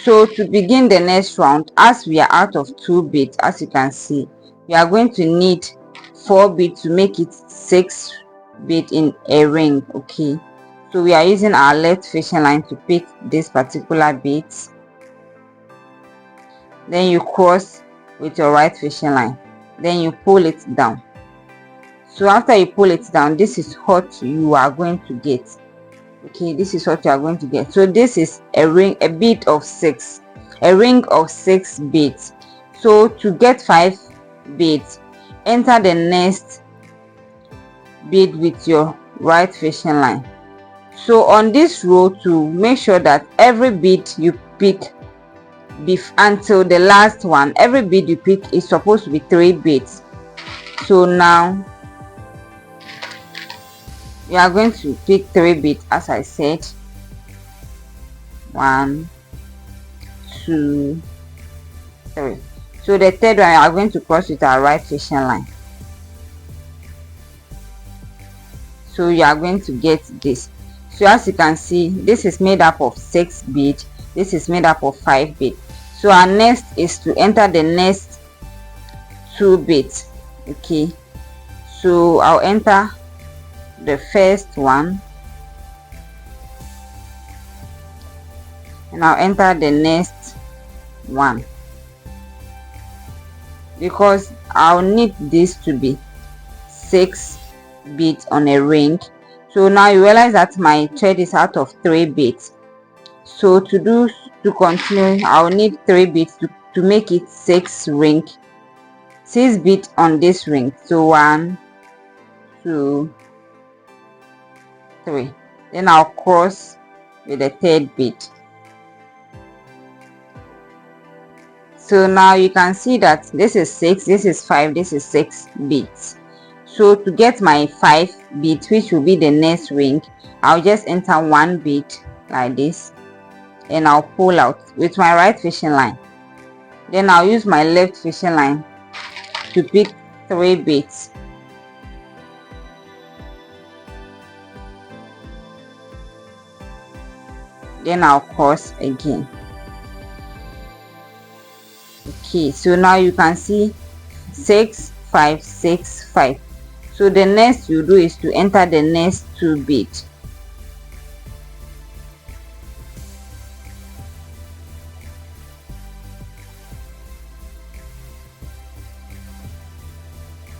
So to begin the next round, as we are out of 2 beads, as you can see, we are going to need 4 beads to make it 6 beads in a ring. Okay, so we are using our left fishing line to pick this particular beads. Then you cross with your right fishing line, then you pull it down. So after you pull it down, this is what you are going to get. Okay, this is what you are going to get. So this is a ring, a bead of 6, a ring of 6 beads. So to get 5 beads, enter the next bead with your right fishing line. So on this row, to make sure that every bead you pick until the last one, every bead you pick is supposed to be 3 beads. So now you are going to pick 3 beads, as I said. 1, 2, 3. So the third one, you are going to cross with our right fishing line. So you are going to get this. So as you can see, this is made up of 6 beads, this is made up of 5 beads. So our next is to enter the next 2 beads. Okay, so I'll enter the first one and I'll enter the next one, because I'll need this to be 6 beads on a ring. So now you realize that my thread is out of 3 beads. So to continue, I'll need 3 beads to make it 6 beads on this ring. So 1, 2, 3. Then I'll cross with the third bead. So now you can see that this is 6, this is 5, this is 6 beads. So to get my 5 beads, which will be the next ring, I'll just enter 1 bead like this and I'll pull out with my right fishing line. Then I'll use my left fishing line to pick 3 beads. Then I'll cross again. Okay, so now you can see 6, 5, 6, 5. So the next you do is to enter the next 2 beads.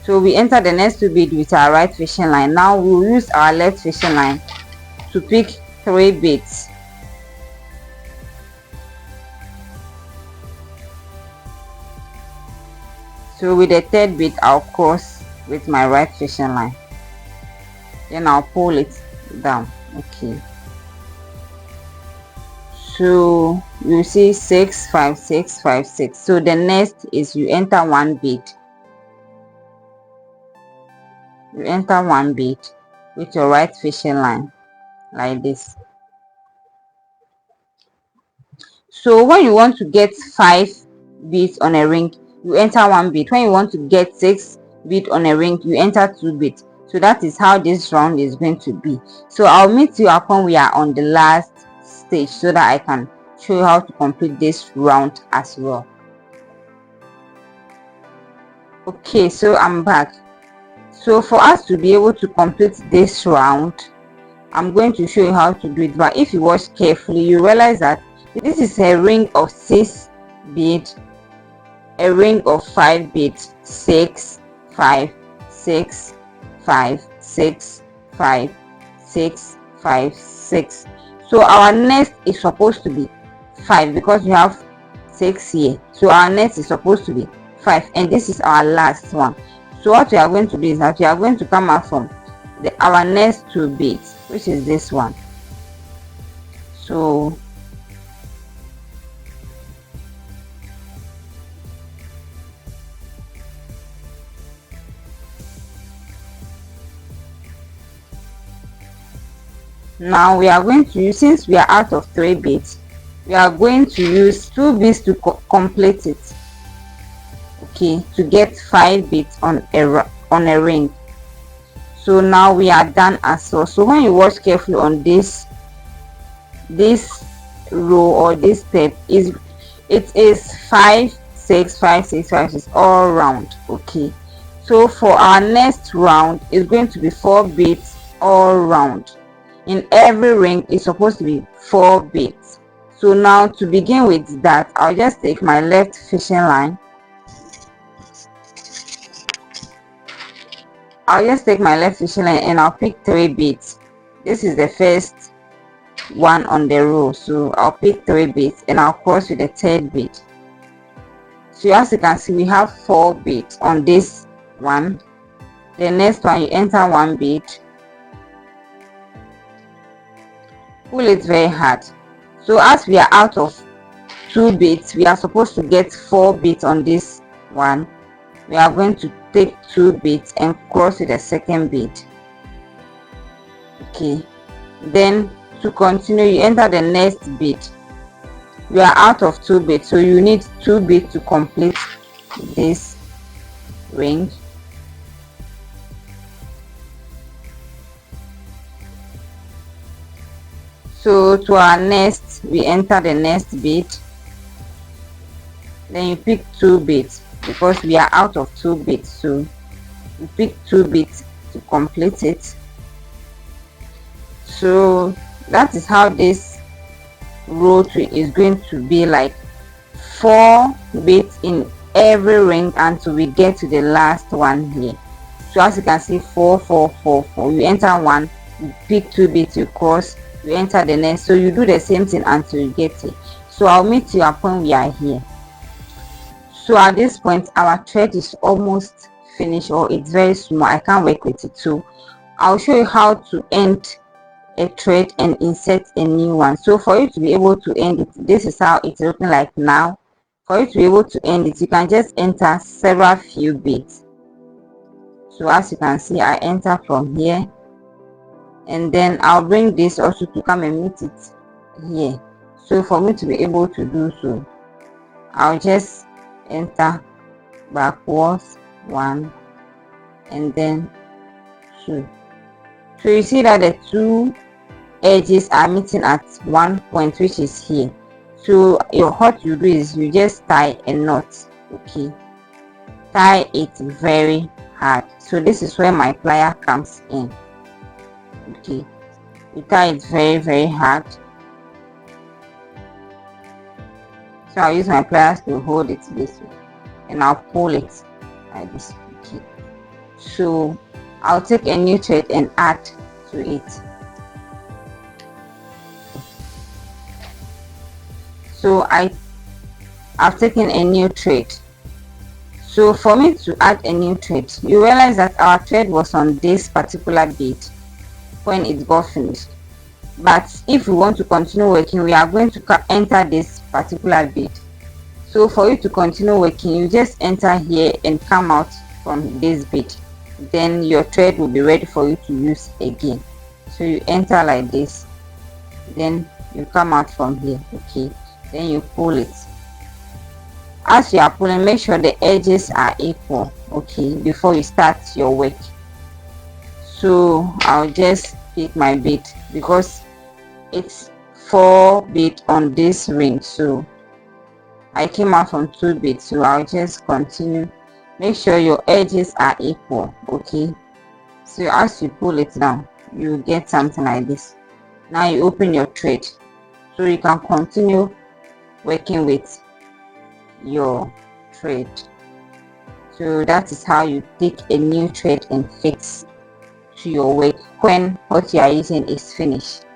So we enter the next 2 beads with our right fishing line. Now we'll use our left fishing line to pick 3 beads. So with the third bead, I'll cross with my right fishing line. Then I'll pull it down. Okay. So you see 6, 5, 6, 5, 6. So the next is you enter 1 bead. You enter 1 bead with your right fishing line like this. So when you want to get 5 beads on a ring, you enter 1 bead. When you want to get 6 beads on a ring, you enter 2 beads. So that is how this round is going to be. So I'll meet you upon we are on the last stage so that I can show you how to complete this round as well. Okay, so I'm back. So for us to be able to complete this round, I'm going to show you how to do it. But if you watch carefully, you realize that this is a ring of 6 beads, a ring of 5 beads, 6, 5, 6, 5, 6, 5, 6, 5, 6. So our next is supposed to be 5 because we have 6 here. So our next is supposed to be 5, and this is our last one. So what we are going to do is that we are going to come out from our next 2 beads, which is this one. So now we are going to use, since we are out of 3 beads, we are going to use 2 beads to complete it. Okay, to get 5 beads on a ring. So now we are done as well. So when you watch carefully on this row or this step is, it is 5 6 5 6 5 6 all round. Okay, so for our next round is going to be 4 beads all round. In every ring is supposed to be 4 beads. So now to begin with that, I'll just take my left fishing line. And I'll pick 3 beads. This is the first one on the row, so I'll pick 3 beads and I'll cross with the third bead. So as you can see, we have 4 beads on this one. The next one, you enter 1 bead, pull it very hard. So as we are out of 2 beads, we are supposed to get 4 beads on this one. We are going to take 2 beads and cross with the second bead. Okay, then to continue, you enter the next bead. We are out of 2 beads, so you need 2 beads to complete this ring. So to our next, we enter the next bead, then you pick 2 beads because we are out of 2 beads, so you pick 2 beads to complete it. So that is how this row is going to be like, 4 beads in every ring until we get to the last one here. So as you can see, 4 4 4 4, you enter 1, you pick 2 beads, you cross, you enter the next. So you do the same thing until you get it. So I'll meet you at when we are here. So at this point, our thread is almost finished, or it's very small, I can't work with it. So I'll show you how to end a thread and insert a new one. So for you to be able to end it, this is how it's looking like now. For you to be able to end it, you can just enter several few beads. So as you can see, I enter from here, and then I'll bring this also to come and meet it here. So for me to be able to do so, I'll just enter backwards 1 and then 2. So you see that the 2 edges are meeting at 1 point, which is here. So what you do is you just tie a knot. Okay, tie it very hard. So this is where my plier comes in. Okay, you tie it very hard. So I'll use my pliers to hold it this way, and I'll pull it like this. Okay, so I'll take a new thread and add to it. So I've taken a new thread. So for me to add a new thread, you realize that our thread was on this particular bead when it got finished. But if we want to continue working, we are going to enter this particular bead. So for you to continue working, you just enter here and come out from this bead. Then your thread will be ready for you to use again. So you enter like this, then you come out from here. Okay, then you pull it. As you are pulling, make sure the edges are equal, okay, before you start your work. So I'll just pick my bead because it's 4 beads on this ring, so I came out from 2 beads, so I'll just continue. Make sure your edges are equal. Okay, so as you pull it down, you get something like this. Now you open your thread, so you can continue working with your thread. So that is how you take a new thread and fix to your work when what you are using is finished.